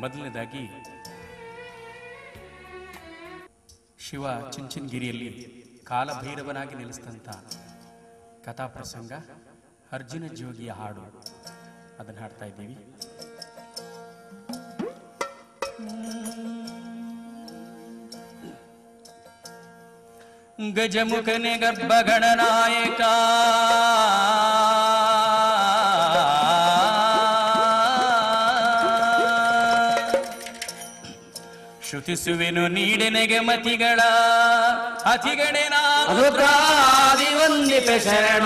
ಮೊದಲನೇದಾಗಿ ಶಿವ ಚುಂಚನಗಿರಿಯಲ್ಲಿ ಕಾಲಭೈರವನಾಗಿ ನೆಲೆಸಿದಂಥ ಕಥಾಪ್ರಸಂಗ ಅರ್ಜುನ ಜೋಗಿಯ ಹಾಡು, ಅದನ್ನು ಹಾಡ್ತಾ ಇದ್ದೀವಿ. ಗಜಮುಖನೆ ಗರ್ಭಗಣನಾಯಕ ಶ್ರುತಿಸುವೆನು ನೀಡೆನೆಗೆ ಮತಿಗಳ ಅತಿಗಣೆನ ವಂದಿತ ಶರಣ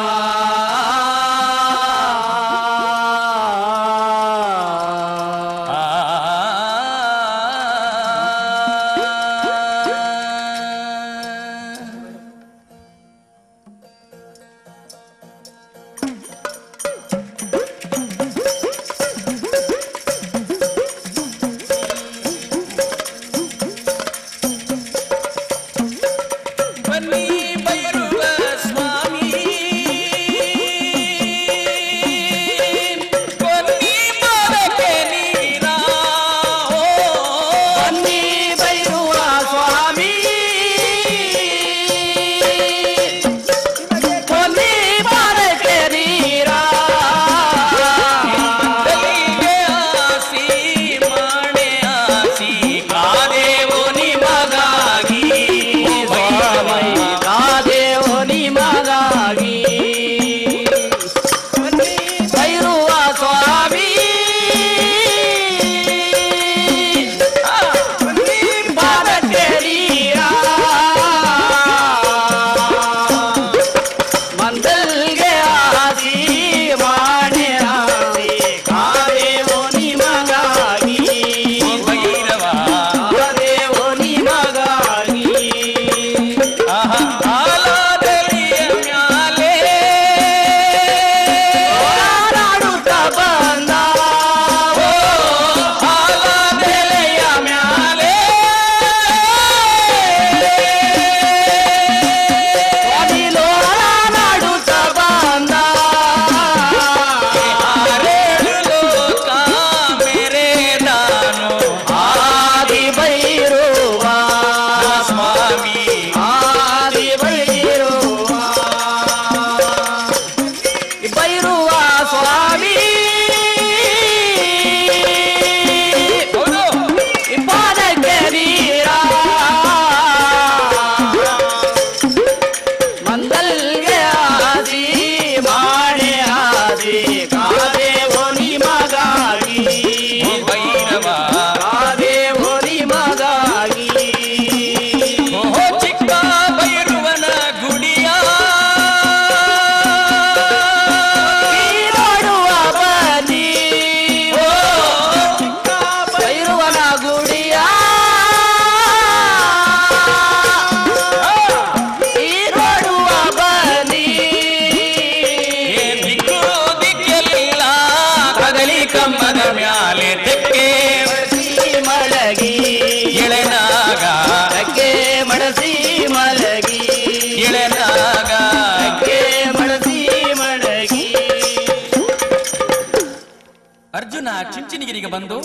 ಅರ್ಜುನ ಚುಂಚನಗಿರಿಗೆ ಬಂದು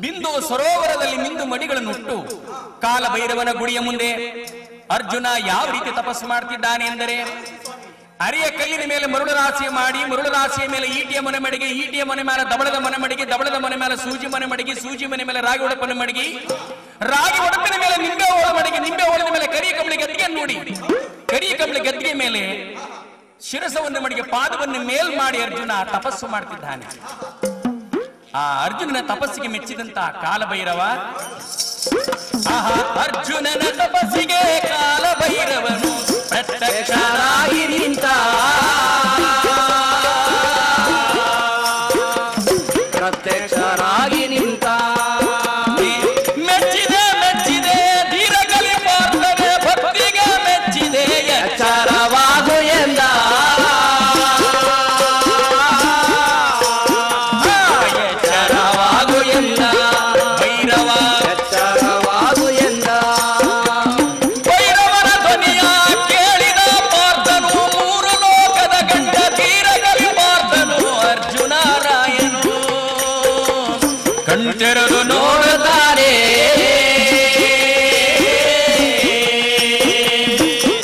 ಬಿಂದು ಸರೋವರದಲ್ಲಿ ಮಿಂದು ಮಡಿಗಳನ್ನುಟ್ಟು ಕಾಲಭೈರವನ ಗುಡಿಯ ಮುಂದೆ ಅರ್ಜುನ ಯಾವ ರೀತಿ ತಪಸ್ಸು ಮಾಡ್ತಿದ್ದಾನೆ ಎಂದರೆ, ಅರಿಯ ಕಲ್ಲಿನ ಮೇಲೆ ಮರುಳು ರಾಶಿ ಮಾಡಿ, ಮರುಳು ರಾಶಿಯ ಮೇಲೆ ಈಟಿಯ ಮನೆ ಮಡಿಗೆ, ಈಟಿಯ ಮನೆ ಮೇಲೆ ದಬಳದ ಮನೆ ಮಡಿಗೆ, ದಬಳದ ಮನೆ ಮೇಲೆ ಸೂಜಿ ಮನೆ ಮಡಿಗೆ, ಸೂಜಿ ಮನೆ ಮೇಲೆ ರಾಗಿ ಒಡಪನ ಮಡಿಗೆ, ರಾಗಿ ಒಡಪಿನ ಮೇಲೆ ನಿಂಬೆ ಓಳ ಮಡಿಗೆ, ನಿಂಬೆ ಓಳದ ಮೇಲೆ ಕರಿಯ ಕಂಬಳಿ ಗದ್ದಿಗೆ ನೋಡಿ, ಕರಿಯ ಕಂಬಳಿ ಗದ್ದಿಗೆ ಮೇಲೆ ಶಿರಸವನ್ನು ಮಡಿಗೆ ಪಾದವನ್ನು ಮೇಲ್ ಮಾಡಿ ಅರ್ಜುನ ತಪಸ್ಸು ಮಾಡ್ತಿದ್ದಾನೆ. ಆ ಅರ್ಜುನನ ತಪಸ್ಸಿಗೆ ಮೆಚ್ಚಿದಂತ ಕಾಲಭೈರವ, ಆಹಾ ಅರ್ಜುನನ ತಪಸ್ಸಿಗೆ ಕಾಲಭೈರವನು ಪ್ರತ್ಯಕ್ಷನಾಗಿ ನಿಂತ, ಪ್ರತ್ಯಕ್ಷರಾಗಿ ನಿಂತ, ಮೆಚ್ಚಿದೆ ಮೆಚ್ಚಿದೆ ಧೀರಗಲಿ ಪಾರ್ಥನೆ ಭಕ್ತಿಗೆ ಮೆಚ್ಚಿದೆ ಎಚ್ಚರವಾಗು ಎಂದ, ಎಚ್ಚರವಾಗು ಎಂದ ಭೈರವ, ಎಚ್ಚರವಾಗು ಎಂದ. ಭೈರವನ ಧ್ವನಿಯ ಕೇಳಿದ ಪಾರ್ಥನು ಮೂರು ಲೋಕದ ಗಂಡ ಧೀರಗಲಿ ಪಾರ್ಥನು ಅರ್ಜುನ ಕಣ್ತೆರೆದು ನೋಡುತ್ತಾರೆ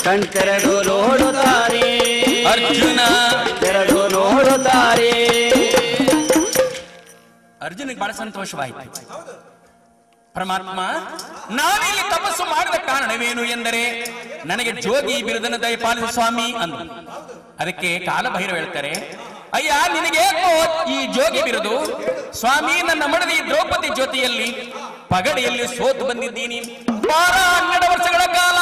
ಕಣ್ತೆರೆದು ನೋಡುತ್ತಾರೆ ಅರ್ಜುನ ತೆರೆದು ನೋಡುತ್ತಾರೆ. ಅರ್ಜುನಿಗೆ ಬಹಳ ಸಂತೋಷವಾಯಿತು. ಪರಮಾತ್ಮ, ನಾನಿಲ್ಲಿ ತಪಸ್ಸು ಮಾಡಿದ ಕಾರಣವೇನು ಎಂದರೆ ನನಗೆ ಜೋಗಿ ಬಿರುದನ್ನು ದಯಪಾಲಿಸ ಸ್ವಾಮಿ ಅಂದ. ಅದಕ್ಕೆ ಕಾಲಭೈರವ ಹೇಳ್ತಾರೆ, ಅಯ್ಯ ನಿನಗೆ ಈ ಜೋಗಿ ಬಿರುದು? ಸ್ವಾಮಿ, ನನ್ನ ಮಡದಿ ದ್ರೌಪದಿ ಜೊತೆಯಲ್ಲಿ ಪಗಡೆಯಲ್ಲಿ ಸೋತು ಬಂದಿದ್ದೀನಿ. 12 ವರ್ಷಗಳ ಕಾಲ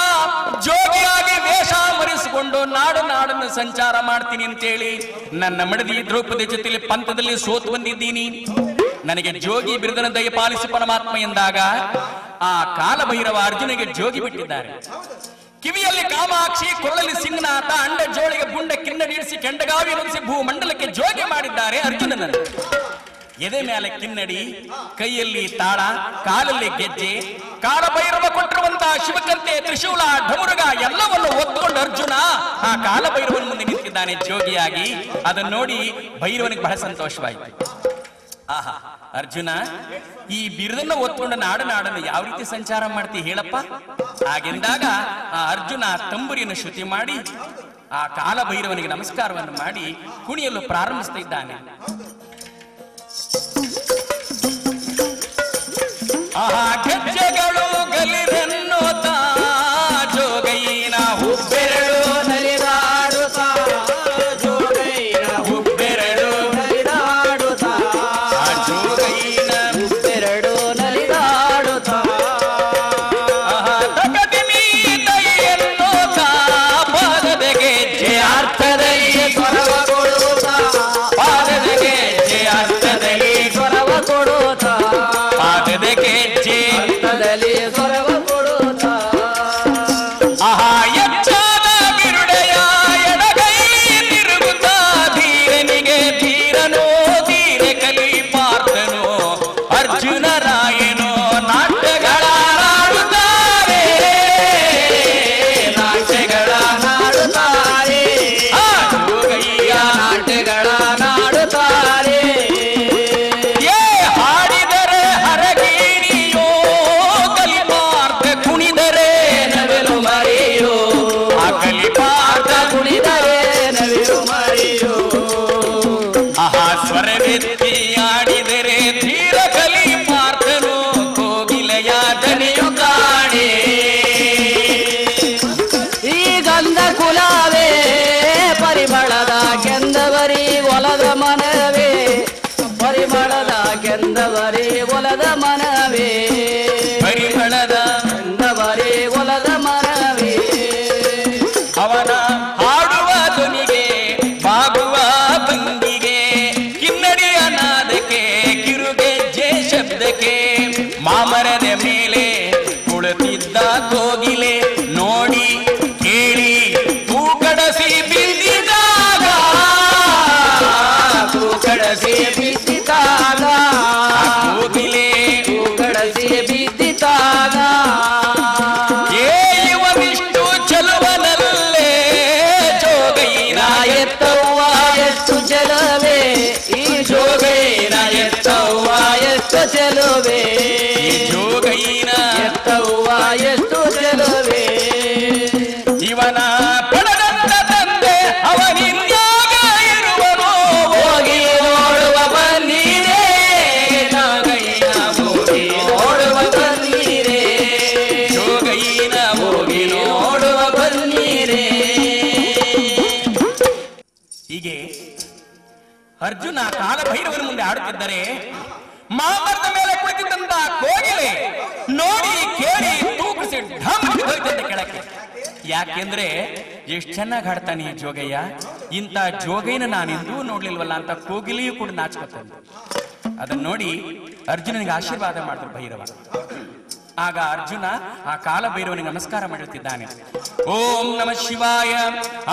ಜೋಗಿಯಾಗಿ ವೇಷ ಮರೆಸಿಕೊಂಡು ನಾಡನ್ನು ಸಂಚಾರ ಮಾಡ್ತೀನಿ ಅಂತೇಳಿ ನನ್ನ ಮಡದಿ ದ್ರೌಪದಿ ಜೊತೆಯಲ್ಲಿ ಪಂಥದಲ್ಲಿ ಸೋತು ಬಂದಿದ್ದೀನಿ. ನನಗೆ ಜೋಗಿ ಬಿರುದನ್ನು ದಯಪಾಲಿಸಿ ಪರಮಾತ್ಮ ಎಂದಾಗ ಆ ಕಾಲಭೈರವ ಅರ್ಜುನಿಗೆ ಜೋಗಿ ಬಿಟ್ಟಿದ್ದಾರೆ. ಕಿವಿಯಲ್ಲಿ ಕಾಮಾಕ್ಷಿ, ಕೊರಳಲ್ಲಿ ಸಿಂಗನಾಥ, ಅಂಡ ಜೋಳಿಗೆ ಬುಂಡ ಕಿನ್ನಡಿಸಿ ಕೆಂಡಗಾವಿ ನುಡಿಸಿ ಭೂಮಂಡಲಕ್ಕೆ ಜೋಗಿ ಮಾಡಿದ್ದಾರೆ ಅರ್ಜುನನನ್ನು. ಎದೆ ಮೇಲೆ ಕಿನ್ನಡಿ, ಕೈಯಲ್ಲಿ ತಾಳ, ಕಾಲಲ್ಲಿ ಗೆಜ್ಜೆ, ಕಾಲಭೈರವ ಕೊಟ್ಟಿರುವಂತಹ ಶಿವಕಂತೆ, ತ್ರಿಶೂಲ, ಢಮುರುಗ ಎಲ್ಲವನ್ನು ಒತ್ಕೊಂಡು ಅರ್ಜುನ ಆ ಕಾಲಭೈರವನ ಮುಂದೆ ನಿಂತಿದ್ದಾನೆ ಜೋಗಿಯಾಗಿ. ಅದನ್ನು ನೋಡಿ ಭೈರವನಿಗೆ ಬಹಳ ಸಂತೋಷವಾಯಿತು. ಆಹಾ, ಅರ್ಜುನ, ಈ ಬಿರುದನ್ನು ಒತ್ಕೊಂಡು ನಾಡನ್ನು ಯಾವ ರೀತಿ ಸಂಚಾರ ಮಾಡ್ತಿ ಹೇಳಪ್ಪ? ಹಾಗೆಂದಾಗ ಆ ಅರ್ಜುನ ತಂಬುರಿಯನ್ನು ಶ್ರುತಿ ಮಾಡಿ ಆ ಕಾಲಭೈರವನಿಗೆ ನಮಸ್ಕಾರವನ್ನು ಮಾಡಿ ಕುಣಿಯಲು ಪ್ರಾರಂಭಿಸ್ತಾ ಇದ್ದಾನೆ. ಆಹಾ, ಗೆಜ್ಜೆಗಳು ಗಲಿರೆನ್ನುತ್ತಾ ಜೋಗೈನ ಹುಬ್ಬೆರಳು ನಲಿದಾಡುತ್ತಾ ಜೋಗೈನ ಹುಬ್ಬೆರಳು ನಲಿದಾಡುತ್ತಾ ಜೋಗೈನ ಹುಬ್ಬೆರಡು ನಲಿದಾಡುತ್ತಾ ಆಹಾ, ತಗದಿಮಿ ದೈಯೆನ್ನುತ್ತಾ ಪಾದದ ಗೆಜ್ಜೆ ಅರ್ಥದಲ್ಲಿ ಸ್ವರವ ಕೊಡುತ್ತಾ ಪಾದದ ಗೆಜ್ಜೆ ಅರ್ಥದಲ್ಲಿ ಸ್ವರವ ಕೊಡುತ್ತಾ ಪಾದದ ಗೆಜ್ಜೆ ಅರ್ಥದಲ್ಲಿ ಸ್ವರವ ಕೊಡುತ್ತಾ ಆಹಾ, ಎಚ್ಚಾದ ಬಿರುಡೆಯ ಎಡಗೈ ತಿರುಗುತ್ತಾ ಧೀರನಿಗೆ ಧೀರನೋ ಧೀರೆ ಕಲಿ ಪಾರ್ಥನೋ ಅರ್ಜುನ ರಾಯನೋ ನಾಟ್ಯಗಳಾಡುತ್ತಾರೆ ನಾಟ್ಯಗಳ ನಾಡುತ್ತಾರೆ ಆ ಜೋಗಯ್ಯ ನಾಟ್ಯಗಳ ನಾಡುತ್ತಾರೆ ಏ ಹಾಡಿದರೆ ಹರಗೀಣಿಯೋ ಕಲಿಪಾರ್ಥ ಕುಣಿದರೆ ನವಿಲು ಮರಿಯೋ ಆ ಕಲಿಪಾರ್ಥ ಕುಣಿದರೆ ನವಿಲು ಮರಿಯೋ ಆಹಾ, ಸ್ವರವೆತ್ತಿ ಆಡಿದರೆ ಧೀರ ಕಲಿಪಾರ್ಥನು ಕೋಗಿಲೆಯ ದನಿಯು ಕಾಣೆ. ಈ ಗಂಧ ಕುಲವೇ ಪರಿಮಳದ ಕೆಂದವರಿ ಒಲದ ಮನವೇ ಪರಿಮಳದ ಕೆಂದವರಿ ಒಲದ ಮನವೇ ಪರಿಮಳದ ಕೆಂದವರಿ ಒಲದ ಮನವೇ ಅವನ ಹಾಡುವ ಧ್ವನಿಗೆ ಬಾಗುವ ಭಂಗಿಗೆ ಕಿನ್ನಡಿಯ ನಾದಕ್ಕೆ ಕಿರುಗೆಜ್ಜೆ ಶಬ್ದಕ್ಕೆ ಮಾಮರದ ಮೇಲೆ ಕುಳಿತಿದ್ದ ಕೋಗಿಲೆ ನೋಡಿ ಕೇಳಿ ತೂಕಡಸಿ ಬಿದ್ದಿದ್ದಾಗ ಕಡಸಿ ಬಿದ್ದಿತಾಗ ಕೋಗಿಲೆ ಕಡಸಿ ಬಿದ್ದಿತಾಗ ಏ ಇವನಿಷ್ಟು ಚಲುವನಲ್ಲೇ ಜೋಗೈನ ಎತ್ತವ್ವ ಎಷ್ಟು ಚೆಲುವೆ ಈ ಜೋಗೈನ ಎತ್ತವ್ವ ಎಷ್ಟು ಚೆಲುವೆ ಜೋಗೈನ ಎತ್ತವ್ವ ಎಷ್ಟು ಚೆಲುವೆ ಇವನ ಪಡದಂತ ತಂದೆ ಅವನಿನ್ಯಾಗ ಇರುವನೋ ಹೋಗಿ ನೋಡುವ ಬನ್ನೀರೇ ಜೋಗೈನ ಹೋಗಿ ನೋಡುವ ಬನ್ನೀರೇ ಜೋಗೈನ ಹೋಗಿ ನೋಡುವ ಬನ್ನೀರೇ ಹೀಗೆ ಅರ್ಜುನ ಕಾಲಭೈರವನ ಮುಂದೆ ಆಡುತ್ತಿದ್ದರೆ ಮಾಮರದ ಮೇಲೆ ಕುಳಿತಿದ್ದಂತ ಕೋಗಿಲೆ ನೋಡಿ ಕೇಳಿ ತೂಗಿಸಿ ಢಮ್ ಹೋಯ್ತಂತೆ ಕೆಳಕ್ಕೆ. ಯಾಕೆಂದ್ರೆ ಎಷ್ಟು ಚೆನ್ನಾಗಿ ಹಾಡ್ತಾನೆ ಈ ಜೋಗಯ್ಯ, ಇಂಥ ಜೋಗೈನ ನಾನೆಂದೂ ನೋಡ್ಲಿಲ್ವಲ್ಲ ಅಂತ ಕೋಗಿಲೆಯೂ ಕೂಡ ನಾಚ್ಕೊತಾನೆ. ಅದನ್ನ ನೋಡಿ ಅರ್ಜುನನಿಗೆ ಆಶೀರ್ವಾದ ಮಾಡಿದ್ರು ಭೈರವ. ಆಗ ಅರ್ಜುನ ಆ ಕಾಲಭೈರವನಿಗೆ ನಮಸ್ಕಾರ ಮಾಡುತ್ತಿದ್ದಾನೆ. ಓಂ ನಮಃ ಶಿವಾಯ.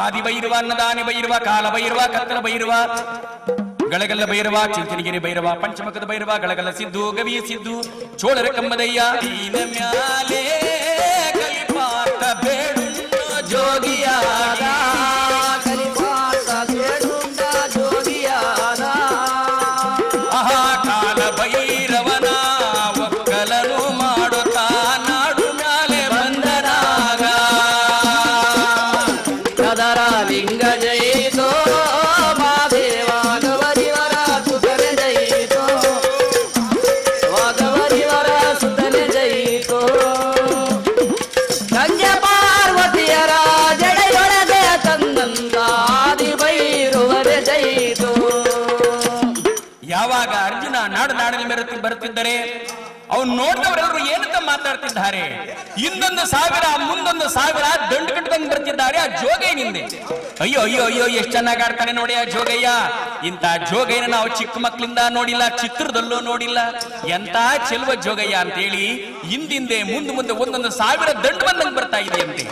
ಆದಿ ಭೈರವ, ಅನ್ನದಾನಿ ಭೈರವ, ಕಾಲ ಭೈರವ, ಕತ್ತಲ ಭೈರವ, ಗಳಗಲ್ಲ ಭೈರವ, ಚಿಂಚನಗಿರಿ ಭೈರವ, ಪಂಚಮುಖದ ಭೈರವ, ಗಳಗಲ್ಲ ಸಿದ್ದು, ಗವಿ ಸಿದ್ದು, ಚೋಳರ ಕಂಬದಯ್ಯ, ದೀನ ಮ್ಯಾಲೆ ಕಲಿಪಾತ ಬೇಡುಣ್ಣ ಜೋಗಿಯಾದ ಕಲಿಪಾತ ಬೇಡುಂಡ ಜೋಗಿಯಾದ ಆಹಾ ಕಾಲ ಭೈರವನ ಯಾವಾಗ ಅರ್ಜುನ ನಾಡಿನಲ್ಲಿ ಬರುತ್ತಿದ್ದರೆ ಅವನು ನೋಡಿದವರೆಲ್ಲರೂ ಏನಂತ ಮಾತಾಡ್ತಿದ್ದಾರೆ, ಇನ್ನೊಂದು 1000 ಮುಂದೊಂದು 1000 ದಂಡು ಕಟ್ಟದಂಗ್ ಬರ್ತಿದ್ದಾರೆ ಆ ಜೋಗಯ್ಯನಿಂದೆ. ಅಯ್ಯೋ ಅಯ್ಯೋ ಅಯ್ಯೋ ಎಷ್ಟು ಚೆನ್ನಾಗಿ ಆಡ್ತಾನೆ ನೋಡಿ ಆ ಜೋಗಯ್ಯ. ಇಂತ ಜೋಗಯ್ಯನ ನಾವು ಚಿಕ್ಕ ಮಕ್ಕಳಿಂದ ನೋಡಿಲ್ಲ, ಚಿತ್ರದಲ್ಲೂ ನೋಡಿಲ್ಲ. ಎಂತ ಚೆಲುವ ಜೋಗಯ್ಯ ಅಂತ ಹೇಳಿ ಹಿಂದಿಂದೆ ಮುಂದೆ ಒಂದೊಂದು 1000 ದಂಡು ಬಂದಂಗ್ ಬರ್ತಾ ಇದೆ ಅಂತೆ.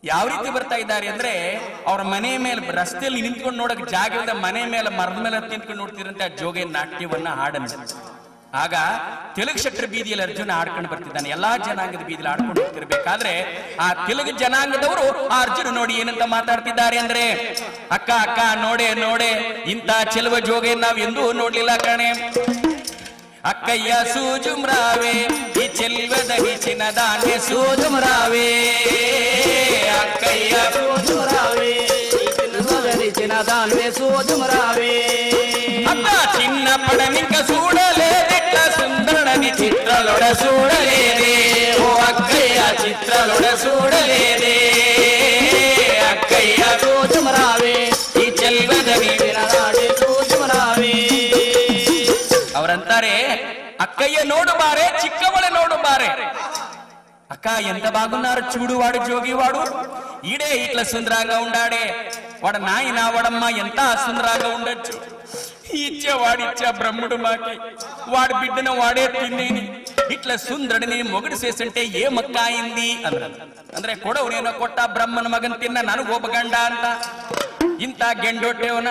ಯಾವ ರೀತಿ ಬರ್ತಾ ಇದ್ದಾರೆ ಅಂದ್ರೆ, ಅವ್ರ ಮನೆ ಮೇಲೆ ರಸ್ತೆಯಲ್ಲಿ ನಿಂತ್ಕೊಂಡು ನೋಡಕ್ ಜಾಗ ಇಲ್ಲದ ಮನೆ ಮೇಲೆ ಮರದ ಮೇಲೆ ನಿಂತ್ಕೊಂಡು ನೋಡ್ತಿರಂತೆ ಆ ಜೋಗಯ್ಯ ನಾಟ್ಯವನ್ನ ಹಾಡನ್ನು. ಆಗ ತೆಲುಗು ಶೆಟ್ಟರ ಬೀದಿಯಲ್ಲಿ ಅರ್ಜುನ ಆಡ್ಕೊಂಡು ಬರ್ತಿದ್ದಾನೆ. ಎಲ್ಲಾ ಜನಾಂಗದ ಬೀದಿಯಲ್ಲಿ ಆಡ್ಕೊಂಡು ಹೋಗ್ತಿರ್ಬೇಕಾದ್ರೆ ಆ ತೆಲುಗು ಜನಾಂಗದವರು ಆ ಅರ್ಜುನ ನೋಡಿ ಏನಂತ ಮಾತಾಡ್ತಿದ್ದಾರೆ ಅಂದ್ರೆ, ಅಕ್ಕ ಅಕ್ಕ ನೋಡೆ ನೋಡೆ ಇಂತ ಚೆಲುವ ಜೋಗಯ್ಯ ನಾವ್ ಎಂದೂ ನೋಡ್ಲಿಲ್ಲ ಕಣೆ. ಅಕ್ಕಯ್ಯ ಸೂಜುಮ್ರಾವೆ ಈ ಚೆಲ್ವದ ಹೆಚ್ಚಿನ ದಾನ್ಯ ಸೂಜುಮ್ರಾವೆ. ಅಕ್ಕಯ್ಯ ಸೂಜುಮ್ರಾವೆ ಹೆಚ್ಚಿನ ದಾನ್ಯ ಸೂಜುಮ್ರಾವೆ. ಅಕ್ಕ ಚಿನ್ನ ಪಡನಿಂಕ ಸೂಡಲೇ ನೆಟ್ಟ ಸುಂದರನಿ ಚಿತ್ರಲೊಡ ಸೂಡಲೇದೆ. ಓ ಅಕ್ಕಯ್ಯ ಚಿತ್ರಲೊಡ ಸೂಡಲೇದೆ. ಅಕ್ಕಯ್ಯ ಸೂಜುಮ್ರಾವೆ ಈ ಚೆಲ್ವದ ನೀವಿನ ದಾನ್ಯ ಸೂಜುಮ್ರಾವೆ. ಅವರಂತಾರೆ, ಅಕ್ಕಯ್ಯ ನೋಡು ಬಾರೆ ಚಿಕ್ಕವಳೆ ನೋಡು ಬಾರೆ. అక్క ఎంత బాగున్నారు చూడు వాడు జోగి వాడు ఈడే ఇట్లా సుందరంగా ఉండాడే వాడు నాయన వాడమ్మ ఎంత సుందరంగా ఉండొచ్చు ఇచ్చేవాడిచ్చా బ్రహ్ముడు మాకి వాడి బిడ్డను వాడే తిన్నేని ఇట్లా సుందరుడిని మొగుడు చేస్తుంటే ఏ మక్క అయింది ಅಂದ್ರೆ ಕೊಡವನೇನೋ ಕೊಟ್ಟ ಬ್ರಹ್ಮನ ಮಗನ್ ತಿನ್ನ ನನಗೆ ಒಬ್ಬ ಗಂಡ ಅಂತ ಇಂತ ಗೆಂಡೊಟ್ಟೆವನ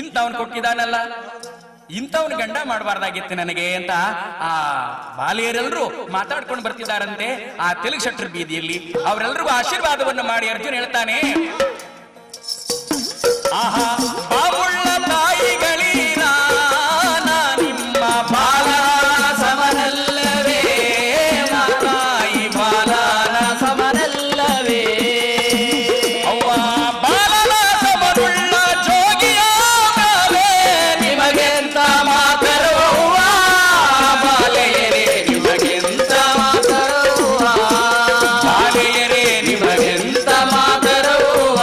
ಇಂತವನ್ ಕೊಟ್ಟಿದಾನಲ್ಲ ಇಂಥವನ್ ಗಂಡ ಮಾಡಬಾರ್ದಾಗಿತ್ತು ನನಗೆ ಅಂತ ಆ ಬಾಲಿಯರೆಲ್ಲರೂ ಮಾತಾಡ್ಕೊಂಡು ಬರ್ತಿದ್ದಾರಂತೆ ಆ ತೆಲುಗು ಶೆಟ್ಟರ ಬೀದಿಯಲ್ಲಿ. ಅವರೆಲ್ಲರಿಗೂ ಆಶೀರ್ವಾದವನ್ನು ಮಾಡಿ ಅರ್ಜುನ್ ಹೇಳ್ತಾನೆ, ಆಹಾ ಬಾವುಳ್ಳ ತಾಯಿಗಳೀನ ನಿಮ್ಮ ಬಾಲ ಸಮನಲ್ಲವೇ ತಾಯಿ ಬಾಲನ ಸಮನಲ್ಲವೇ ಅವ್ವ ಬಾಲನ ಸಮನುಳ್ಳ ಜೋಗಿಯ ನಿಮಗೆಂತ ಮಾತರವ್ವ ಬಾಲೆಯರೇ ನಿಮಗೆಂತ ಮಾತರವ್ವ ಬಾಲೆಯರೇ ನಿಮಗೆಂತ ಮಾತರವ್ವ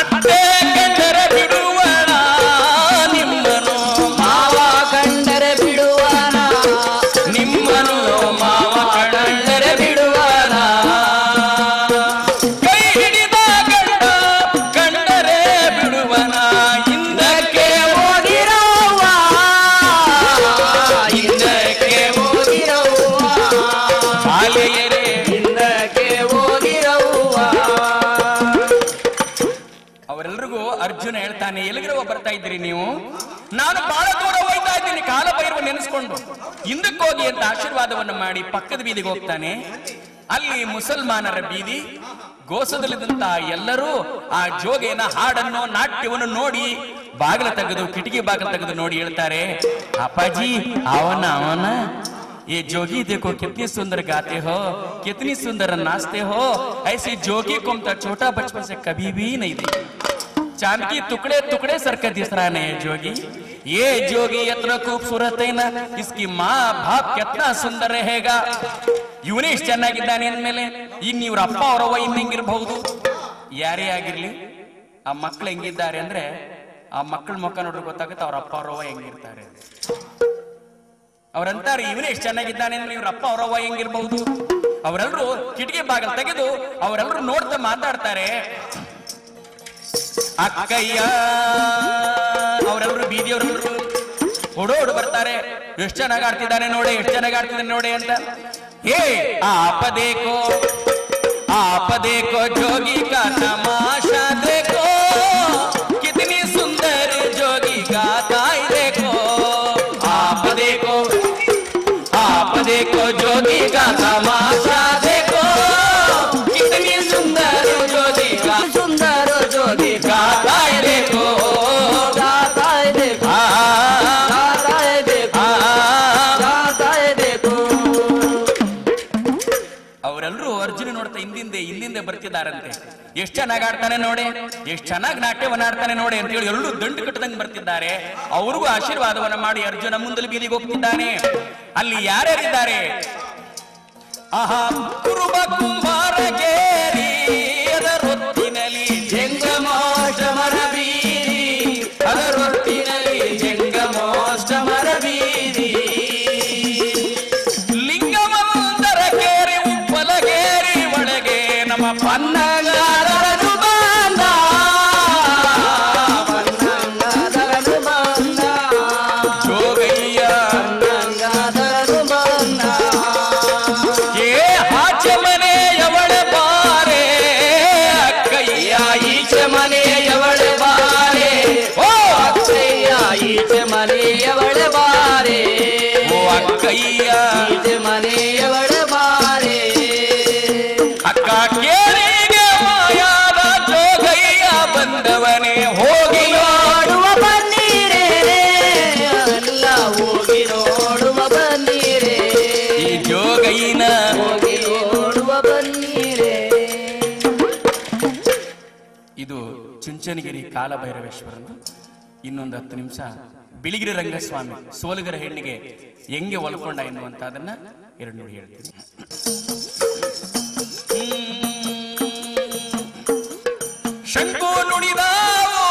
ಅತ್ತೆ ಕಂಡರೆ ಬಿಡುವಣ ನಿಮ್ಮನು ಮಾವ ಕಂಡರೆ ಬಿಡುವಣ ನಿಮ್ಮನು ಮಾವ ಕಂಡರೆ ಬಿಡುವಣ ಕೈ ಹಿಡಿದ ಗಂಡ ಕಂಡರೆ ಬಿಡುವನ ಹಿಂದಕ್ಕೆ ಹೋಗಿರವ್ವ ಹಿಂದಕ್ಕೆ ಹೋಗಿರವ್ವ ಬಾಲೆಯರೇ ಹಿಂದಕ್ಕೆ ಹೋಗಿರವ್ವ. ಅವರೆಲ್ಲರಿಗೂ ಅರ್ಜುನ ಹೇಳ್ತಾನೆ, ಎಲ್ಲಿಗಿರುವ ಬರ್ತಾ ಇದ್ದೀರಿ ನೀವು? ನಾನು ಬಹಳ ದೂರ ಹೋಗ್ತಾ ಇದ್ದೀನಿ ಕಾಲಭೈರವ ನೆನೆಸ್ಕೊಂಡು, ಹಿಂದಕ್ಕೆ ಹೋಗಿ ಅಂತ ಆಶೀರ್ವಾದವನ್ನು ಮಾಡಿ ಪಕ್ಕದ ಬೀದಿಗೆ ಹೋಗ್ತಾನೆ. ಅಲ್ಲಿ ಮುಸಲ್ಮಾನರ ಬೀದಿ ಗೋಸದಲ್ಲಿದ್ದಂತ ಎಲ್ಲರೂ ಆ ಜೋಗಿನ ಹಾಡನ್ನು ನಾಟ್ಯವನ್ನು ನೋಡಿ ಬಾಗಿಲ ತೆಗೆದು ಕಿಟಕಿ ಬಾಗಿಲು ತೆಗೆದು ನೋಡಿ ಹೇಳ್ತಾರೆ, ಅಪ್ಪಾಜಿ ಅವನ ಅವನ ये जोगी देखो कितनी सुंदर गाते हो, कितनी सुंदर नाचते हो, ऐसे जोगी को तो छोटा बचपन से कभी भी नहीं देखे. चांद की टुकड़े टुकड़े सरकर दिस रहा है जोगी. ये जोगी इतना खूबसूरत है ना, इसकी माँ बाप कितना सुंदर रहेगा. ಇವನೇ ಇಷ್ಟು ಚೆನ್ನಾಗಿದ್ದಾನೆ ಅಂದ್ಮೇಲೆ ಇನ್ನು ಇವ್ರ ಅಪ್ಪ ಅವರವ್ವ ಇನ್ನು ಹೆಂಗಿರ್ಬಹುದು? ಯಾರೇ ಆಗಿರ್ಲಿ ಆ ಮಕ್ಳು ಹೆಂಗಿದ್ದಾರೆ ಅಂದ್ರೆ ಆ ಮಕ್ಕಳ ಮುಖ ನೋಡ್ರೆ ಗೊತ್ತಾಗುತ್ತೆ ಅವ್ರ ಅಪ್ಪ ಅವರವ್ವ ಹೆಂಗಿರ್ತಾರೆ. ಅವ್ರಂತಾರೆ ಇವನೇ ಎಷ್ಟು ಚೆನ್ನಾಗಿದ್ದಾನೆ ಅಂದ್ರೆ ಇವ್ರ ಅಪ್ಪ ಅವರವ್ವ ಹೆಂಗಿರ್ಬಹುದು? ಅವರೆಲ್ಲರೂ ಕಿಟಕಿ ಬಾಗಿಲು ತೆಗೆದು ಅವರೆಲ್ಲರೂ ನೋಡ್ತಾ ಮಾತಾಡ್ತಾರೆ, ಅಕ್ಕಯ್ಯ. ಅವರೆಲ್ಲರೂ ಬೀದಿಯವರೆಲ್ಲರೂ ಓಡೋಡು ಬರ್ತಾರೆ, ಎಷ್ಟು ಚೆನ್ನಾಗಿ ಆಡ್ತಿದ್ದಾನೆ ನೋಡಿ, ಎಷ್ಟು ಚೆನ್ನಾಗಿ ಆಡ್ತಿದ್ದಾನೆ ನೋಡಿ ಅಂತ. ಏ आप देखो जोगी का तमाशा देखो, कितनी सुंदर जोगी गाता है देखो. आप देखो जोगी का तमाशा देखो, कितनी सुंदर जोगी गाता है देखो, गाता है देखो, गाता है देखो, गाता है देखो. ಅವರೆಲ್ಲರೂ ಅರ್ಜುನ ನೋಡ್ತಾ ಹಿಂದಿಂದೆ ಬರ್ತಿದ್ದಾರಂತೆ. ಎಷ್ಟು ಚೆನ್ನಾಗಿ ಆಡ್ತಾನೆ ನೋಡಿ, ಎಷ್ಟು ಚೆನ್ನಾಗಿ ನಾಟ್ಯವನ್ನ ಆಡ್ತಾನೆ ನೋಡಿ ಅಂತ ಹೇಳಿ ಎಲ್ಲರೂ ದಂಡು ಕಟ್ಟದಂಗೆ ಬರ್ತಿದ್ದಾರೆ. ಅವ್ರಿಗೂ ಆಶೀರ್ವಾದವನ್ನ ಮಾಡಿ ಅರ್ಜುನ ಮುಂದಲ ಬೀದಿಗೆ ಹೋಗ್ತಿದ್ದಾನೆ. ಅಲ್ಲಿ ಯಾರ್ಯಾರಿದ್ದಾರೆ? ಆಹಾ ಕುರುಬ ಕುಂಬಾರಗೇರಿ ಅದರೊತ್ತಿನಲ್ಲಿ ಜಂಗಮೋಷಮರ ಬೀರಿ ಅದರ ಜೋಗಯ್ಯ ಇದು ಮನೆಯವಳ ಬಾರೆ ಅಕ್ಕ ಕೇಳಿಗೆ ಮಾಯಾದ ಜೋಗಯ್ಯ ಬಂದವನೇ ಹೋಗಿ ನೋಡುವ ಬನ್ನೀರೇ ಎಲ್ಲ ಹೋಗಿ ನೋಡುವ ಬನ್ನೀರೇ ಈ ಜೋಗಯ್ಯನ ಹೋಗಿ ನೋಡುವ ಬನ್ನೀರೇ. ಇದು ಚುಂಚನಗಿರಿ ಕಾಲಭೈರವೇಶ್ವರನ. ಇನ್ನೊಂದು 10 ನಿಮಿಷ ಬಿಳಿಗಿರಿ ರಂಗಸ್ವಾಮಿ ಸೋಲಿಗರ ಹೆಣ್ಣಿಗೆ ಹೆಂಗೆ ಒಲ್ಕೊಂಡ ಎನ್ನುವಂತದನ್ನ 2 ನುಡಿ ಹೇಳ್ತೀನಿ. ಶಂಕು ನುಡಿದಾವು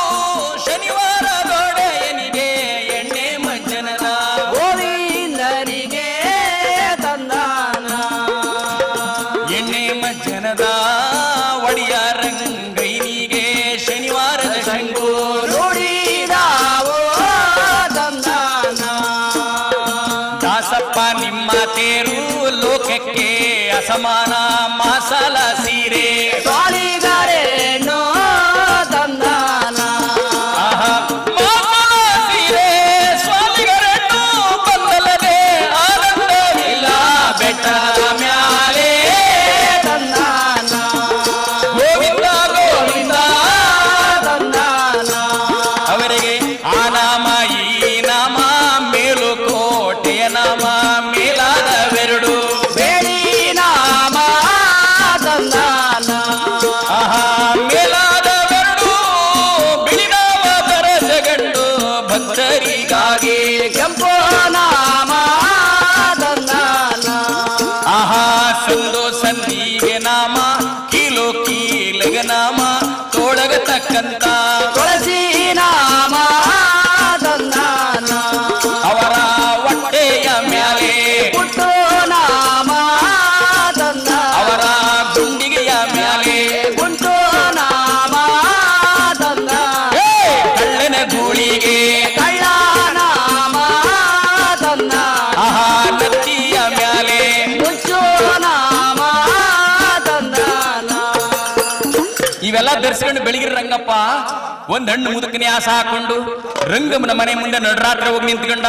ಶನಿವಾರ ದೊಡೆಯನಿಗೆ ಎಣ್ಣೆ ಮಜ್ಜನದ ಗೋವಿಂದನಿಗೆ ತಂದಾನ ಎಣ್ಣೆ ಮಜ್ಜನದ ಒಡಿಯ ರಂಗೈನಿಗೆ ಶನಿವಾರದ ಶಂಕು ನುಡಿದಾವೋ ತಂದಾನ ದಾಸಪ್ಪ ನಿಮ್ಮ ತೇರು ಲೋಕಕ್ಕೆ ಅಸಮಾನ ಮಸಾಲ ಸೀರೆ ಸ್ವಾಲಿಗರೇನೋ ತಂದಾನ ಆಹಾ ಮಸಾಲ ಸೀರೆ ಸ್ವಾಮಿಗರನ್ನು ಬಂದಲ್ಲದೆ ಆನಂದವಿಲ್ಲ ಬೆಟ್ಟದ ಮ್ಯಾಲೆ ತಂದಾನ ಗೋವಿಂದ ಗೋವಿಂದ ತಂದಾನ ಅವರಿಗೆ ಆ ನಾಮ ಈ ನಾಮ ಮೇಲುಕೋಟೆಯ ನಾಮ ಮೇಲಾದವೆರಡು ಬೇಡಿ ನಾಮ ತಂದಾನ ಆಹಾ ಮೇಲಾದವೆರಡು ಬಿಳಿನಾಮ ಬರಸಗಂಡು ಭಕ್ತರಿಗಾಗಿ ಕೆಂಪು ನಾಮ ತಂದಾನ ಆಹಾ ಸಂದು ಸಂದಿಗೆ ನಾಮ ಕೀಲು ಕೀಲಗ ನಾಮ ತೋಳಗತಕ್ಕಂತ ತುಳಸಿ ನಾಮ ತಂದಾನ ಅವರ ಹೊಟ್ಟೆಯ ಮ್ಯಾಲೆ ಪುಟ್ಟು ನಾಮ ತಂದಾನ ಅವರ ಗುಂಡಿಗೆಯ ಮ್ಯಾಲೆ ಗುಂಟು ನಾಮ ತಂದಾನ ಏ, ಕಳ್ಳನ ಗೂಳಿಗೆ ಕಳ್ಳ ನಾಮ ತಂದಾನ ಆಹಾ ನತ್ತಿಯ ಮ್ಯಾಲೆ ಮುಚ್ಚು ನಾಮ ತಂದಾನ ಇವೆಲ್ಲ ಧರಿಸ್ಕೊಂಡು ಬೆಳಗಿರಿ ರಂಗಪ್ಪ ಒಂದ್ ಹಣ್ಣು ಮುದುಕನೆ ಆಸ ಹಾಕೊಂಡು ರಂಗಮ್ಮನ ಮನೆ ಮುಂದೆ ನಡರಾತ್ರಿ ಹೋಗಿ ನಿಂತ್ಕೊಂಡ.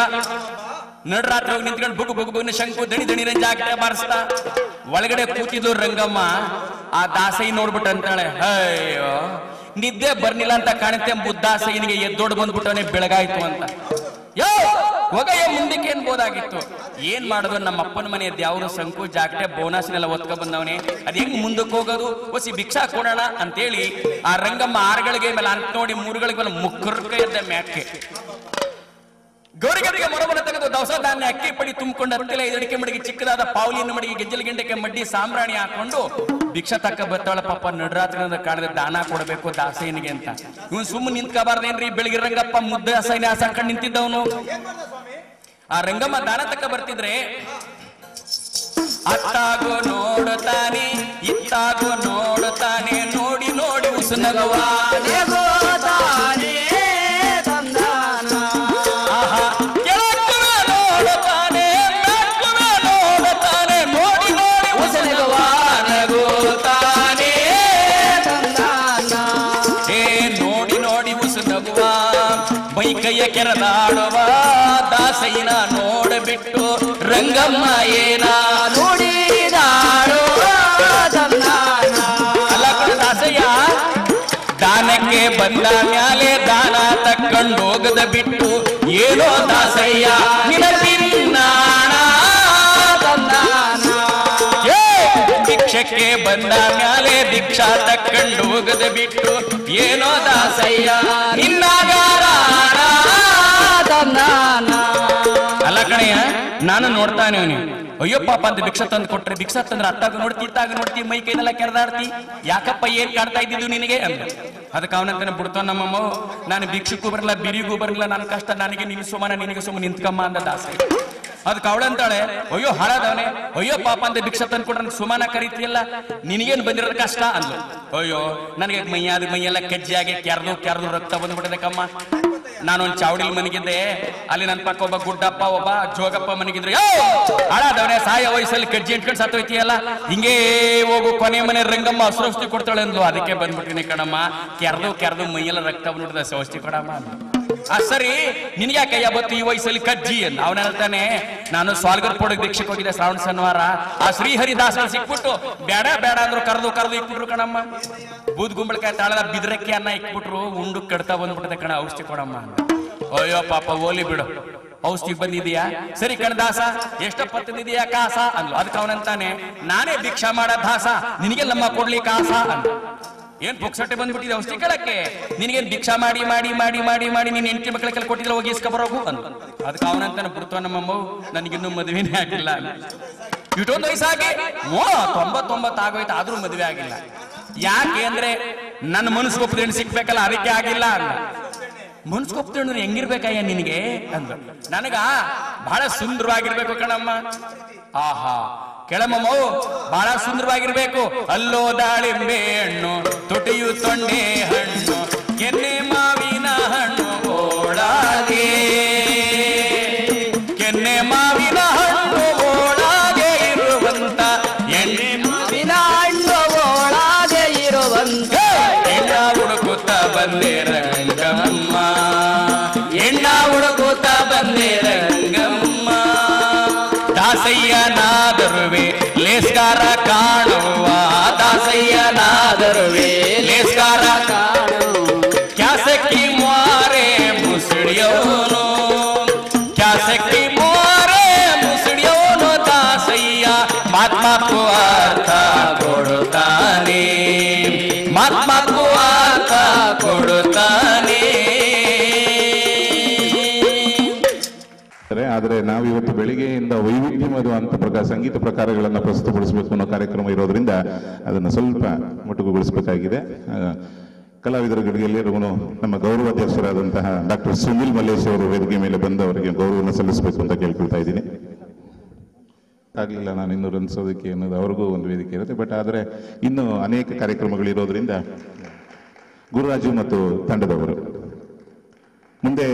ನಡರಾತ್ರಿ ಹೋಗಿ ನಿಂತ್ಕೊಂಡು ಬುಗು ಬುಗು ಬುಗ್ನ ಶಂಕು ದಣಿ ದಣಿ ಜಾಗಟೆ ಬಾರಿಸ್ತಾ ಒಳಗಡೆ ಕೂತಿದ್ಲು ರಂಗಮ್ಮ. ಆ ದಾಸೈ ನೋಡ್ಬಿಟ್ಟು ಅಂತಾಳೆ, ಅಯ್ಯೋ ನಿದ್ದೆ ಬರ್ನಿಲ್ಲ ಅಂತ ಕಾಣುತ್ತೆ, ಮುದ್ದಾಸೈನಿಗೆ ಎದ್ದೋಡ್ ಬಂದ್ಬಿಟ್ಟವನೇ ಬೆಳಗಾಯ್ತು ಅಂತ. ಯೋ ಹೋಗಯ್ಯ ಮುಂದಕ್ಕೆ ಏನ್ಬೋದಾಗಿತ್ತು. ಏನ್ ಮಾಡೋದು, ನಮ್ಮ ಅಪ್ಪನ ಮನೆ ದ್ಯಾವ್ರು ಸಂಕು ಜಾಗಟೆ ಬೋನಸ್ನೆಲ್ಲ ಒತ್ಕ ಬಂದವನೇ, ಅದ್ ಹೆಂಗ್ ಮುಂದಕ್ಕೆ ಹೋಗೋದು, ಹೊಸಿ ಭಿಕ್ಷಾ ಕೊಡೋಣ ಅಂತೇಳಿ ಆ ರಂಗಮ್ಮ 6 ಗಳಿಗೆ ಮೇಲೆ ಅಂತ ನೋಡಿ 3 ಗಳಿಗೆ ಮೇಲೆ ಮುಕ್ಕರ್ಕ ಎದ್ದ ಮ್ಯಾಕೆ ಗೌರಿಗರಿಗೆ ಮೊರಬನ ತೆಗೆದು ದವಸ ಧಾನ್ಯ ಅಕ್ಕಿ ಪಡಿ ತುಂಬಿಕೊಂಡು ಹತ್ತಿಲ 5 ಅಡಿಕೆ ಮಡಿಗೆ ಚಿಕ್ಕದಾದ ಪಾವಲಿನ ಮಡಿಗೆ ಗೆಜ್ಜಲ್ ಗೆಂಡಕ್ಕೆ ಮಡ್ಡಿ ಸಾಂಬ್ರಾಣಿ ಹಾಕೊಂಡು ಭಿಕ್ಷಾ ತಕ್ಕ ಬರ್ತಾಳ ಪಾಪ. ನಡರಾತ್ರಿ ಕಾಣದ ದಾನ ಕೊಡಬೇಕು ದಾಸೈನಿಗೆ ಅಂತ ಇವನ್ ಸುಮ್ಮನೆ ನಿಂತ್ಕಬಾರ್ದೇನ್ರಿ. ಬೆಳಗಿನ ರಂಗಪ್ಪ ಮುದ್ದೆ ಹಸೈನ ಹಾಕೊಂಡು ನಿಂತಿದ್ದವನು. ಆ ರಂಗಮ್ಮ ದಾನ ತಕ್ಕ ಬರ್ತಿದ್ರೆ ಅತ್ತಾಗೋ ನೋಡುತ್ತಾನೆ ಇತ್ತಾಗೋ ನೋಡುತ್ತಾನೆ, ನೋಡಿ ನೋಡಿ ಉಸುನಗವ ದೇವತಾನೇ ತಂದಾನ ಆಹಾ ಕೆಳಕ್ಕುವ ನೋಡುತ್ತಾನೆ ಮೆಕ್ಕುವ ನೋಡುತ್ತಾನೆ, ನೋಡಿ ನೋಡಿ ಉಸುನಗವ ನಗುತ್ತಾನೆ ತಂದಾನ ಏ ನೋಡಿ ನೋಡಿ ಉಸುನಗುವ ಮೈ ಕೈಯ ಕೆರದಾಡುವ ದಾಸೈನ ನೋಡಬಿಟ್ಟು ರಂಗಮ್ಮ ಏನ ನುಡಿದಾಡೋ ತಂದಾನ ಅಲ್ಲ ಕಣ ದಾಸಯ್ಯ, ದಾನಕ್ಕೆ ಬಂದ ಮ್ಯಾಲೆ ದಾನ ತಕ್ಕೊಂಡು ಹೋಗದ ಬಿಟ್ಟು ಏನೋ ದಾಸಯ್ಯ ನಿನ ತಿನ್ನಾಣ ತಂದಾನ ಏ ಭಿಕ್ಷಕ್ಕೆ ಬಂದ ಮ್ಯಾಲೆ ಭಿಕ್ಷಾ ತಕ್ಕೊಂಡು ಹೋಗದ ಬಿಟ್ಟು ಏನೋ ದಾಸಯ್ಯ ನಿನ್ನಾಗಾರಾಣ ತಂದಾನ ಅಲ್ಲ ಕಣಯ್ಯ, ನಾನು ನೋಡ್ತಾನೆ ಅವನು. ಅಯ್ಯೋ ಪಾಪ ಅಂತ ಭಿಕ್ಷಾ ತಂದು ಕೊಟ್ರೆ, ಭಿಕ್ಷಾ ತಂದ್ರೆ ಅತ್ತಾಗ ನೋಡ್ತಿ ಇತ್ತಾಗ ನೋಡ್ತಿ ಮೈ ಕೈನೆಲ್ಲ ಕೆರೆದಾಡ್ತಿ, ಯಾಕಪ್ಪ ಏನ್ ಕಾಡ್ತಾ ಇದ್ದಿದ್ದು ನಿನಗೆ ಅಂತ. ಅದಕ್ಕೆ ಅವನಂತಾನೆ ಬಿಡ್ತಾವ ನಮ್ಮಮ್ಮ, ನಾನು ಭಿಕ್ಷಕ್ಕೂ ಬರಲ್ಲ ಬಿರಿಗೂ ಬರಲ್ಲ, ನನ್ನ ಕಷ್ಟ ನನಗೆ ನಿನ್ ಸುಮ್ಮನೆ ನಿನಗೆ ಸುಮ್ಮನೆ ನಿಂತ್ಕಮ್ಮ ಅಂದ ದಾಸೆ. ಅದಕ್ಕೆ ಅವಳಂತಾಳೆ, ಅಯ್ಯೋ ಹಾಳಾದವನೆ, ಅಯ್ಯೋ ಪಾಪ ಅಂತ ಭಿಕ್ಷಾ ತಂದು ಕೊಟ್ರೆ ಸುಮಾನ ಕರೀತಿಯಲ್ಲ, ನಿನಗೇನ್ ಬಂದಿರೋದು ಕಷ್ಟ ಅಂದ್ಲು. ಅಯ್ಯೋ ನನಗೆ ಮೈಯೆಲ್ಲ ಕಜ್ಜಿಯಾಗಿ ಕೆರೆದು ರಕ್ತ ಬಂದ್ಬಿಟ್ಟಿದೆ ಕಮ್ಮ. ನಾನೊಂದ್ ಚಾವಡಿಲ್ ಮನೆಗಿದ್ದೆ, ಅಲ್ಲಿ ನನ್ನ ಪಕ್ಕ ಒಬ್ಬ ಗುಡ್ಡಪ್ಪ ಒಬ್ಬ ಜೋಗಪ್ಪ ಮನೆಗಿದ್ರೆ, ಹಾಳಾದವನೇ ಸಾಯ ವಯಸ್ಸಲ್ಲಿ ಕಜ್ಜಿ ಇಟ್ಕೊಂಡು ಸತ್ತೋಯ್ತಿಯಲ್ಲ, ಹಿಂಗೇ ಹೋಗು ಕೊನೆ ಮನೆ ರಂಗಮ್ಮ ಹಸುರೌಷಧಿ ಕೊಡ್ತಾಳೆ ಅಂದ್ಲು. ಅದಕ್ಕೆ ಬಂದ್ಬಿಟ್ಟಿನಿ ಕಣಮ್ಮ, ಕೆರೆದು ಮೈಯೆಲ್ಲ ರಕ್ತ ಬಂದ್ಬಿಟ್ಟಿದೆ, ಔಷಧಿ ಕೊಡಮ್ಮ. ಸರಿ ನಿನ್ಗ್ಯಾಕಯ್ಯ ಬತ್ತು ಈ ವಯಸ್ಸಲ್ಲಿ ಕಜ್ಜಿ ಅಂತ ಅವನ ಹೇಳ್ತಾನೆ, ನಾನು ಸ್ವಾಲ್ಗರ್ ಪೋಡಕ್ ದೀಕ್ಷೆ ಹೋಗಿದ್ದೆ ಶ್ರಾವಣ ಶನಿವಾರ. ಆ ಶ್ರೀಹರಿದಾಸ ಸಿಕ್ಬಿಟ್ಟು ಬೇಡ ಬೇಡ ಅಂದ್ರು ಕರೆದು ಇಕ್ಬಿಟ್ರು ಕಣಮ್ಮ. ಬೂದ್ ಗುಂಬಳಕಾಯಿ ತಾಳದ ಬಿದ್ರಕ್ಕೆ ಅನ್ನ ಇಕ್ಬಿಟ್ರು, ಉಂಡು ಕಡ್ತಾ ಬಂದ್ಬಿಟ್ಟದೆ ಕಣ, ಔಷಧಿ ಕೊಡಮ್ಮ. ಅಯ್ಯೋ ಪಾಪ ಓಲಿ ಬಿಡು, ಔಷಧಿ ಬಂದಿದೀಯಾ? ಸರಿ ಕಣದಾಸ, ಎಷ್ಟಪ್ಪತ್ತಿದೀಯಾ ಕಾಸ ಅಂದ್ಲು. ಅದಕ್ಕೆ ಅವನಂತಾನೆ, ನಾನೇ ಭಿಕ್ಷಾ ಮಾಡ ದಾಸ, ನಿನಗೆಲ್ಲಮ್ಮ ಕೊಡ್ಲಿ ಕಾಸ ಅಂದ. ಏನ್ ಪುಕ್ಸಟ್ಟೆ ಬಂದ್ಬಿಟ್ಟಿದೆ ಔಷಧಿ ಕೇಳಕ್ಕೆ? ನಿನಗೇನ್ ಭಿಕ್ಷಾ ಮಾಡಿ ಮಾಡಿ ಮಾಡಿ ಮಾಡಿ ಮಾಡಿ ನೀನ್ ಹೆಂಡತಿ ಮಕ್ಕಳಿಗೆಲ್ಲ ಕೊಟ್ಟಿಲ್ಲ, ಹೋಗಿ ಇಸ್ಕೊಬರೋಗು ಅಂದ. ಅದಕ್ಕೆ ಅವನಂತಾನೆ, ಬಿಡ್ತವ ನಮ್ಮಮ್ಮ, ನನಗಿನ್ನೂ ಮದುವೆನೇ ಆಗಿಲ್ಲ. ಇಷ್ಟೊಂದು ವಯಸ್ಸಾಗಿ 99 ಆಗೋಯ್ತು, ಆದ್ರೂ ಮದುವೆ ಆಗಿಲ್ಲ. ಯಾಕೆ ಅಂದ್ರೆ ನನ್ನ ಮನಸ್ಸು ಒಪ್ಪದೇನು ಸಿಕ್ಬೇಕಲ್ಲ, ಅದಕ್ಕೆ ಆಗಿಲ್ಲ ಅಂದ. ಮನ್ಸ್ಕೊಪ್ತೇಳು ಹೆಂಗಿರ್ಬೇಕಯ್ಯ ನಿನಗೆ ಅಂದ. ನನಗ ಬಹಳ ಸುಂದರವಾಗಿರ್ಬೇಕು ಕಣಮ್ಮ. ಆಹಾ ಕೆಳಮಮ್ಮ, ಬಹಳ ಸುಂದರವಾಗಿರ್ಬೇಕು. ಅಲ್ಲೋ ದಾಳಿಂಬೆ ಹಣ್ಣು, ತೊಟಿಯು ತೊಂಡೆ ಹಣ್ಣು, ಕೆನ್ನೆ ಮಾವಿನ ಹಣ್ಣು ಓಳಾಗೆ, ಕೆನ್ನೆ ಮಾವಿನ ಹಣ್ಣು ಓಳಾಗೆ ಇರುವಂತ, ಎಣ್ಣೆ ಮಾವಿನ ಹಣ್ಣು ಓಳಾಗೆ ಇರುವಂತ ಎಣ್ಣ ಹುಡುಕುತ್ತ ಬಂದೆ ರಂಗಮ್ಮ, ಎಣ್ಣ ಹುಡುಕುತ್ತ ಬಂದೆ ರಂಗಮ್ಮ. ದಾಸಯ್ಯನಾದರುವೆ ಲೇಸ್ಕಾರ ಕಾಣುವ, ದಾಸಯ್ಯನಾದರುವೆ ಲೇಸ್ಕಾರ ಕಾಣುವ. ಕ್ಯಾಸಕ್ಕಿ ಮಾರೆ ಮುಸುಡಿಯೋನು, ಕ್ಯಾಸಕ್ಕಿ ಮಾರೆ ಮುಸುಡಿಯೋನು ದಾಸಯ್ಯ. ಮಾತ್ಮಕ್ಕೂ ಅರ್ಥ ಕೊಡುತ್ತಾನೆ, ಮಾತ್ಮಕ್ಕೂ ಅರ್ಥ ಕೊಡುತ್ತಾನೆ. ಆದರೆ ನಾವು ಇವತ್ತು ಬೆಳಿಗ್ಗೆಯಿಂದ ವೈವಿಧ್ಯಮಯವಾದಂಥ ಸಂಗೀತ ಪ್ರಕಾರಗಳನ್ನು ಪ್ರಸ್ತುತಪಡಿಸಬೇಕು ಅನ್ನೋ ಕಾರ್ಯಕ್ರಮ ಇರೋದ್ರಿಂದ ಅದನ್ನು ಸ್ವಲ್ಪ ಮೊಟಕುಗೊಳಿಸಬೇಕಾಗಿದೆ. ಕಲಾವಿದರ ಗಡಿಗೆಲ್ಲರಿಗೂ ನಮ್ಮ ಗೌರವಾಧ್ಯಕ್ಷರಾದಂತಹ ಡಾಕ್ಟರ್ ಸುನಿಲ್ ಮಲ್ಲೇಶ್ ಅವರು ವೇದಿಕೆ ಮೇಲೆ ಬಂದು ಅವರಿಗೆ ಗೌರವವನ್ನು ಸಲ್ಲಿಸಬೇಕು ಅಂತ ಕೇಳ್ಕೊಳ್ತಾ ಇದ್ದೀನಿ. ಆಗಲಿಲ್ಲ ನಾನು ಇನ್ನೂ ರನ್ಸೋದಕ್ಕೆ ಅನ್ನೋದು ಅವ್ರಿಗೂ ಒಂದು ವೇದಿಕೆ ಇರುತ್ತೆ. ಬಟ್ ಆದರೆ ಇನ್ನೂ ಅನೇಕ ಕಾರ್ಯಕ್ರಮಗಳಿರೋದ್ರಿಂದ ಗುರುರಾಜು ಮತ್ತು ತಂಡದವರು ಮುಂದೆ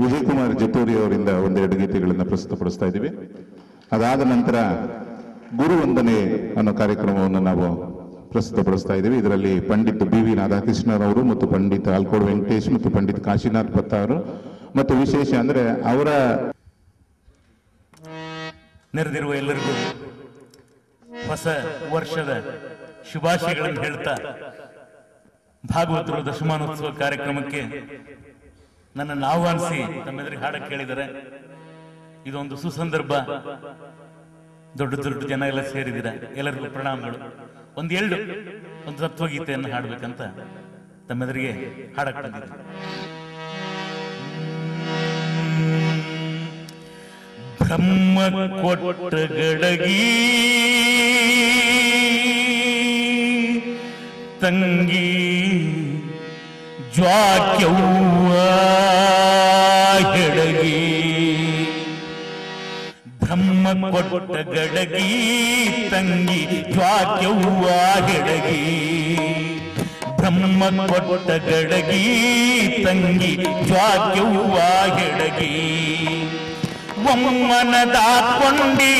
ವಿಜಯ್ ಕುಮಾರ್ ಜತೂರಿ ಅವರಿಂದ ಒಂದೆರಡು ಗೀತೆಗಳನ್ನು ಪ್ರಸ್ತುತಪಡಿಸ್ತಾ ಇದ್ದೀವಿ. ಅದಾದ ನಂತರ ಗುರುವಂದನೆ ಅನ್ನೋ ಕಾರ್ಯಕ್ರಮವನ್ನು ನಾವು ಪ್ರಸ್ತುತಪಡಿಸ್ತಾ ಇದ್ದೀವಿ. ಇದರಲ್ಲಿ ಪಂಡಿತ್ BV ರಾಧಾಕೃಷ್ಣರವರು ಮತ್ತು ಪಂಡಿತ್ ಆಲ್ಕೋಡ್ ವೆಂಕಟೇಶ್ ಮತ್ತು ಪಂಡಿತ್ ಕಾಶಿನಾಥ್ ಭತ್ತ ಅವರು, ಮತ್ತು ವಿಶೇಷ ಅಂದರೆ ಅವರ ನೆರೆದಿರುವ ಎಲ್ಲರಿಗೂ ಹೊಸ ವರ್ಷದ ಶುಭಾಶಯಗಳನ್ನು ಹೇಳ್ತಾ, ಭಾಗವತರು ದಶಮಾನೋತ್ಸವ ಕಾರ್ಯಕ್ರಮಕ್ಕೆ ನನ್ನನ್ನು ಆಹ್ವಾನಿಸಿ ತಮ್ಮೆದುರಿಗೆ ಹಾಡಕ್ಕೆ ಕೇಳಿದರೆ ಇದೊಂದು ಸುಸಂದರ್ಭ. ದೊಡ್ಡ ದೊಡ್ಡ ಜನ ಎಲ್ಲ ಸೇರಿದಿರ, ಎಲ್ಲರಿಗೂ ಪ್ರಣಾಮಗಳು. ಒಂದು ತತ್ವಗೀತೆಯನ್ನು ಹಾಡಬೇಕಂತ ತಮ್ಮೆದುರಿಗೆ ಹಾಡಕ್ಕೆ ಬಂದಿದೆ. ಬ್ರಹ್ಮ ಕೊಟ್ಟ ಗಡಗಿ ತಂಗಿ ಜ್ವಾಕ್ಯವ್ವ ಹೆಡಗಿ, ಬ್ರಹ್ಮ ಕೊಟ್ಟ ಗಡಗಿ ತಂಗಿ ಜ್ವಾಕ್ಯವ್ವ ಹೆಡಗಿ, ಬ್ರಹ್ಮ ಕೊಟ್ಟ ಗಡಗಿ ತಂಗಿ ಜ್ವಾಕ್ಯವ್ವ ಹೆಡಗಿ. ಒಮ್ಮನದಾಕೊಂಡಿ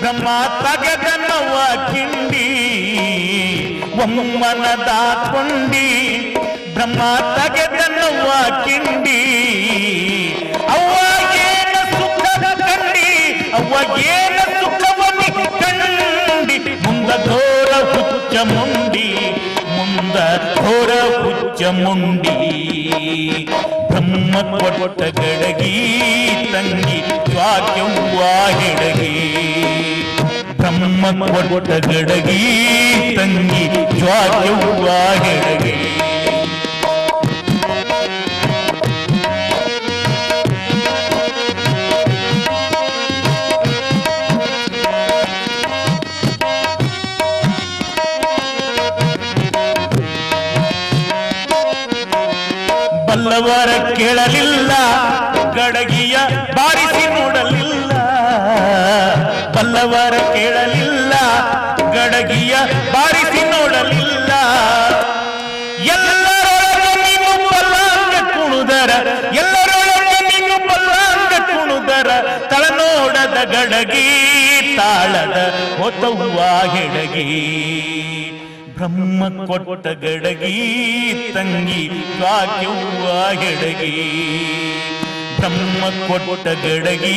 ಬ್ರಹ್ಮ ತಗದನವ್ವ ಕಿಂಡಿ, ಒಮ್ಮನದಾಕೊಂಡಿ ಬ್ರಹ್ಮ ತಗದನವ್ವ ಕಿಂಡಿ. ಅವ್ವ ಏನ ಸುಖದ ಕಂಡಿ, ಅವ್ವ ಏನ ಸುಖವನಿ ಕಂಡಿ. ಮುಂದ ಘೋರ ಹುಚ್ಚ ಮುಂಡಿ, ಮುಂದ ಘೋರ ಹುಚ್ಚ ಮುಂಡಿ. ಬ್ರಹ್ಮ ಕೊಟ್ಟ ಗಡಗಿ ತಂಗಿ ಜ್ವಾಕ್ಯವ್ವ ಹೆಡಗಿ, ಬ್ರಹ್ಮ ಕೊಟ್ಟ ಗಡಗಿ ತಂಗಿ ಜ್ವಾಕ್ಯವ್ವ ಹೆಡಗಿ. ಬಲ್ಲವರ ಕೇಳಲಿಲ್ಲ, ಗಡಗಿಯ ಬಾರಿಸಿ ನೋಡಲಿಲ್ಲ. ಬಲ್ಲವರ ಕೇಳಲಿಲ್ಲ, ಗಡಗಿಯ ಬಾರಿಸಿ ನೋಡಲಿಲ್ಲ. ಎಲ್ಲರೊಳಗೆ ನೀನು ಬಲ್ಲಾಂಗ ಕುಣುದರ, ಎಲ್ಲರೊಳಗೆ ನೀನು ಬಲ್ಲಾಂಗ ಕುಣುದರ. ತಳನೋಡದ ಗಡಗಿ ತಾಳದ ಹೊತ್ತವ್ವ ಹೆಡಗಿ, ಬ್ರಹ್ಮ ಕೊಟ್ಟ ಗಡಗಿ ತಂಗಿ ದ್ವಾಕ್ಯವ್ವ ಹೆಡಗಿ ಬ್ರಹ್ಮ ಕೊಟ್ಟ ಗಡಗಿ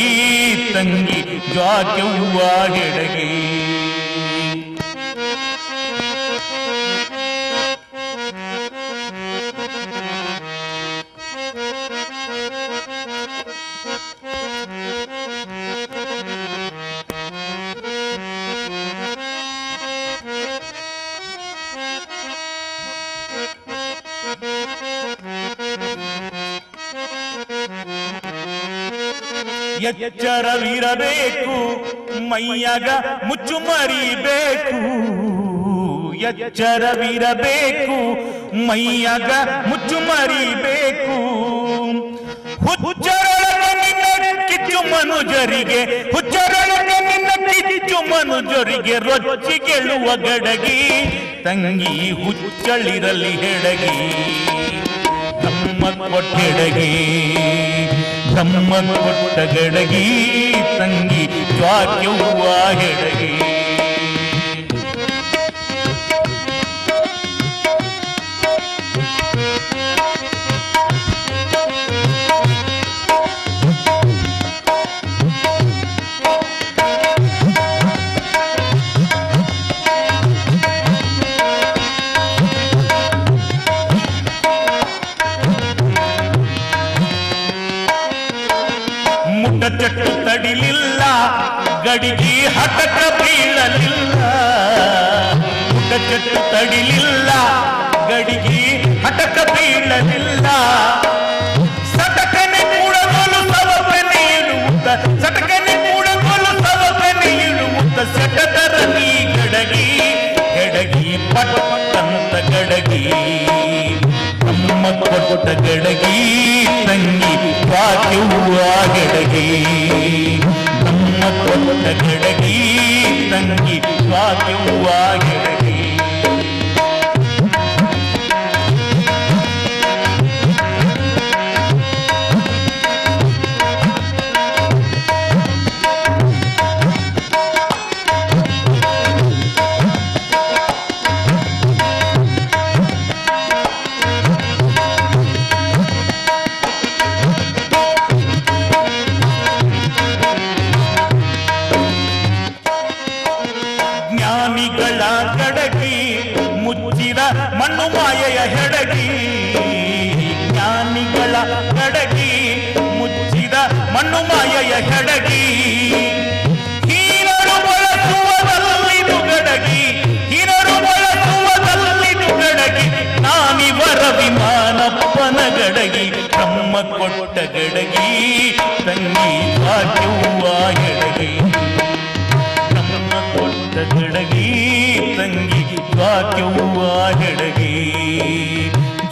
ತಂಗಿ ದ್ವಾಕ್ಯವ್ವ ಹೆಡಗಿ ಎಚ್ಚರವಿರಬೇಕು ಮೈಯಾಗ ಮುಚ್ಚು ಮರಿಬೇಕು ಎಚ್ಚರವಿರಬೇಕು ಮೈಯಾಗ ಮುಚ್ಚು ಮರಿಬೇಕು ಹುಚ್ಚರೊಳಗೆ ನಿನ್ನ ಕಿಚ್ಚು ಮನುಜರಿಗೆ ಹುಚ್ಚರೊಳಗೆ ನಿನ್ನ ಕಿಚ್ಚು ಮನುಜರಿಗೆ ರೊಚ್ಚಿಗೆಳುವ ಗಡಗಿ ತಂಗಿ ಹುಚ್ಚಳಿರಲಿ ಹೆಡಗಿ ತಮ್ಮ ಕೊಟ್ಟೆಡಗಿ ತಮ್ಮ ಕೊಟ್ಟ ಗಡಗಿ ತಂಗಿ ದ್ವಾಕ್ಯವ್ವ ಹೆಡಗಿ ಚಟ್ಟು ತಡಿಲಿಲ್ಲ ಗಡಿಗೆ ಹಠಕ ಬೀಳಲಿಲ್ಲ ಪುಟ್ಟ ಚಟ್ಟು ತಡಿಲಿಲ್ಲ ಗಡಿಗೆ ಹಠಕ ಬೀಳಲಿಲ್ಲ ಸಟಕನೆ ಕೂಡಲು ಸವಕನೆ ಇಳುವುತ್ತ ಸಟಕನೆ ಕೂಡಲು ಸವಕನೆ ಇಳುವುತ್ತ ಸಟತರ ನೀ ಗಡಗಿ ಹೆಡಗಿ ಪಟ್ಟಂತ ಗಡಗಿ ತಮ್ಮ ಕೊಟ್ಟ ಗಡಗಿ ತಂಗಿ ದ್ವಾಕ್ಯವ್ವ ಹೆಡಗಿ ತಮ್ಮ ಕೊಟ್ಟ ಗಡಗಿ ತಂಗಿ ದ್ವಾಕ್ಯವ್ವ ಹೆಡಗಿ ಜ್ಞಾನಿಗಳ ಗಡಗಿ ಮುಚ್ಚಿದ ಮಣ್ಣು ಮಾಯೆಯ ಹೆಡಗಿ ಜ್ಞಾನಿಗಳ ಗಡಗಿ ಮುಚ್ಚಿದ ಮಣ್ಣು ಮಾಯೆಯ ಹೆಡಗಿ ಹೀನರು ಬಳಸುವುದಲ್ಲಿದು ಗಡಗಿ ಹೀನರು ಬಳಸುವುದಲ್ಲಿದು ಗಡಗಿ ನಾನಿವರ ವಿಮಾನಪ್ಪನ ಗಡಗಿ ತಮ್ಮ ಕೊಟ್ಟ ಗಡಗಿ ತಂಗಿ ದ್ವಾಕ್ಯವ್ವ ಹೆಡಗಿ ಗಡಗಿ ತಂಗಿ ದ್ವಾಕ್ಯವ್ವ ಹೆಡಗಿ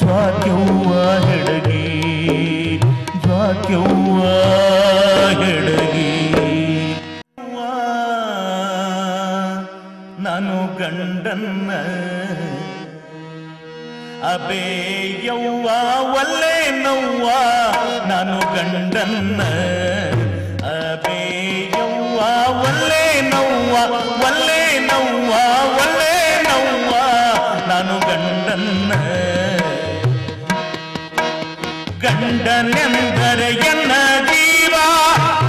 ದ್ವಾಕ್ಯವ್ವ ಹೆಡಗಿ ದ್ವಾಕ್ಯವ್ವ ಹೆಡಗಿ ನಾನು ಗಂಡನ್ನ ಅಬೇಯವ್ವ ಒಲ್ಲೆ ನವ್ವ ನಾನು ಗಂಡನ್ನ ಅಬೇಯವ್ವ ಒಲ್ಲೆ ನವ್ವ ಒಲ್ಲೆ ನವ್ವ ಒಲ್ಲೆ ನವ್ವ ನಾನು ಗಂಡನ್ನ ಗಂಡನೆಂದರೆ ಎನ್ನ ಜೀವ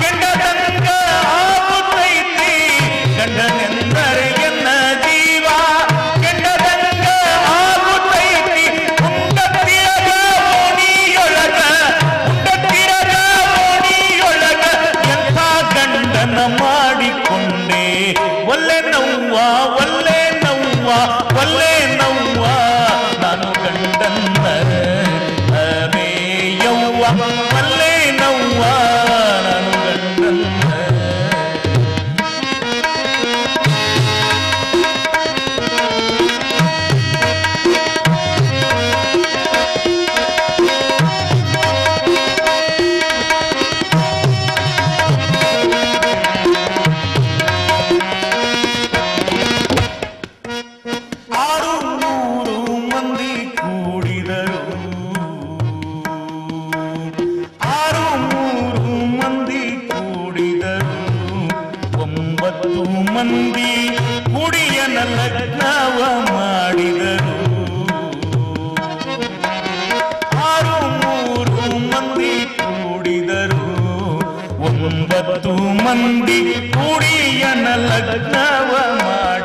ಕೆಂಡದಂಗ ಆಗುತ್ತೈತಿ ಗಂಡನೆಂದರೆ ಎನ್ನ ಜೀವ ಕೆಂಡದಂಗ ಆಗುತ್ತೈತಿ ಉಂಡತ್ತಿರದ ಓಣಿಯೊಳಗ ಉಂಡತ್ತಿರದ ಓಣಿಯೊಳಗ ಎಂಥ ಗಂಡನ ಮಾಡಿಕೊಂಡೆ ಒಲ್ಲೆ ನವ್ವ ಒಲ್ಲೆ ನವ್ವ ಒಲ್ಲೆ ನವ್ವ ನಾನು ಗಂಡನ್ನ ಅಬೇಯವ್ವ ಒಲ್ಲೆ ನವ್ವ ನಾನು ಗಂಡನ್ನ 9 ಮಂದಿ ಕುಡಿಯನ ಲಗ್ನವ ಮಾಡಿ